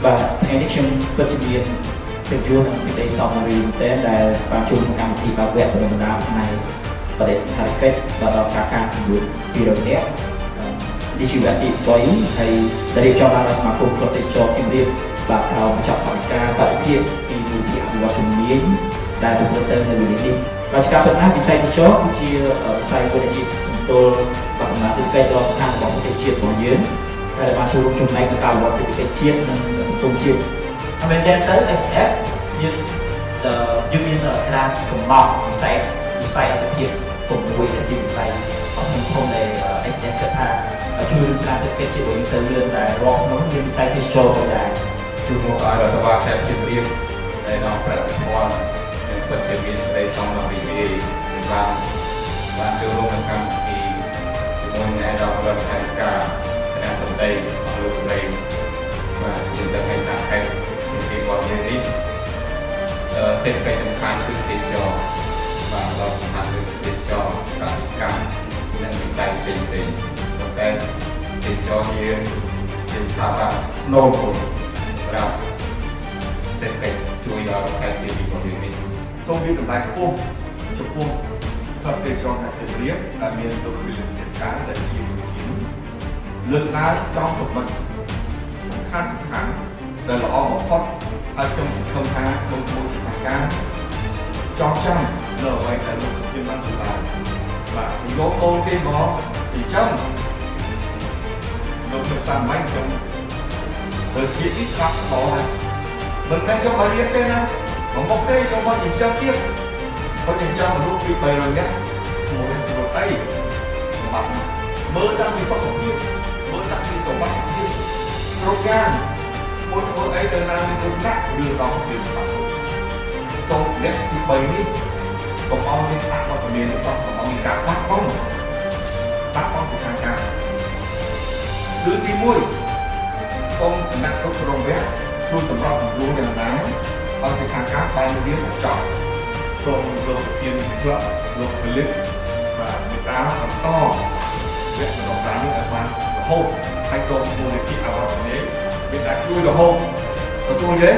vàថ្ងៃនេះខ្ញុំពិតជាមានភាពយល់និងសេចក្តីសោកនារីតែដែលបានជួបកម្មវិធីបើកវគ្គបណ្ដុះបណ្ដាលផ្នែកបដិសណ្ឋារកិច្ចដល់សហការចំនួន200នាក់នេះជាវគ្គទី3ហើយដែលរៀបចំឡើងដោយសមាគមក្លឹបទេសចរសៀមរាបបាទក្រោមចប់ផែនការបរិភាពពីវិទ្យាអភិវឌ្ឍជំនាញដែលប្រព្រឹត្តទៅនៅវិស័យនេះបាទការពិតណាស់វិស័យទេសចរគឺជាវិស័យមួយដែលជាជំទល់បដិមាសេដ្ឋកិច្ចដល់ស្ថានភាពប្រទេសជាតិរបស់យើងដែលបានចូលរួមចំណែកក្នុងការអភិវឌ្ឍសេដ្ឋកិច្ចជាតិនិងសង្គមជាតិហើយមែនតើទៅ SF យើងមានក្រានកំណត់វិស័យអត្ថភាព6ដែលជាវិស័យអត់ធំដែល SF គិតថាជួយរំខានសេដ្ឋកិច្ចជាតិរបស់យើងទៅលឿនតែរកនោះមានវិស័យទេសចរណ៍ដែរជួយមកឲ្យរដ្ឋបាលខេត្តសៀមរាបដែលនាំប្រតិបត្តិនិងពិតជាមានសេចក្តីសំណរីរាយបានចូលរួមក្នុងកម្មវិធីជាមួយនឹងអាដាមរដ្ឋាភិបាលគណៈមន្ត្រីលោកស្រីបាទយើងដឹងថាខេត្តសៀមរាបរបស់យើងនេះសេដ្ឋកិច្ចសំខាន់គឺទេសចរណ៍បាទដល់សំខាន់គឺទេសចរណ៍កសិកម្មនិងវិស័យផ្សេងៗប៉ុន្តែទេសចរណ៍យើងជាស្ថាប័នស្នូលគំសម្រាប់សេដ្ឋកិច្ចជួយដល់ខេត្តសៀមរាបរបស់យើងនេះសូមមានតម្លៃខ្ពស់ចំពោះស្ថាប័នទេសចរណ៍ខេត្តសៀមរាបដែលមានលោកវិលាសេដ្ឋការដែលជាវិធានលើកឡើងចំចំណុចសំខាន់ដែលល្អបំផុតហើយខ្ញុំសង្ឃឹមថាក្នុងមួយសកម្មភាពចងចាំនៅអ្វីដែលលោកវិធានបានធ្វើឡើងបាទយកកូនគេមកចិញ្ចឹមលោកខ្ញុំសាមញ្ញខ្ញុំលើកជានេះស្រាប់ល្អហើយមិនមែនយកមករៀនទេណាមកមុខទេយកមកចិញ្ចឹមទៀតគាត់ចិញ្ចឹមមនុស្សពី300នាក់ជាមួយនឹងសុខភាពសម្បត្តិមើលតាំងពីសុខភាពមើលតាំងពីសុខភាពគ្រប់យ៉ាងមួយធ្វើអីទៅណាមានលោកដាក់ឬដល់ពីសម្បត្តិសូមអ្នកទី3នេះកុំឲ្យមានអត្តពលមានសោះកុំឲ្យមានការបាត់បង់សិក្ខាកាមគឺទី1សូមគណៈគ្រប់គ្រងវគ្គជួយសម្របសម្រួលយ៉ាងណាឲ្យសិក្ខាកាមបានរៀនចប់សូមលោកវិធានក្លឹបលោកពលិតបាទមេត្រាបន្តវគ្គបណ្ដុះបណ្ដាលនេះឲ្យបានរហូតហើយសូមមូលនិធិអវត្តនេះមានតែជួយរហូតទទួលទេ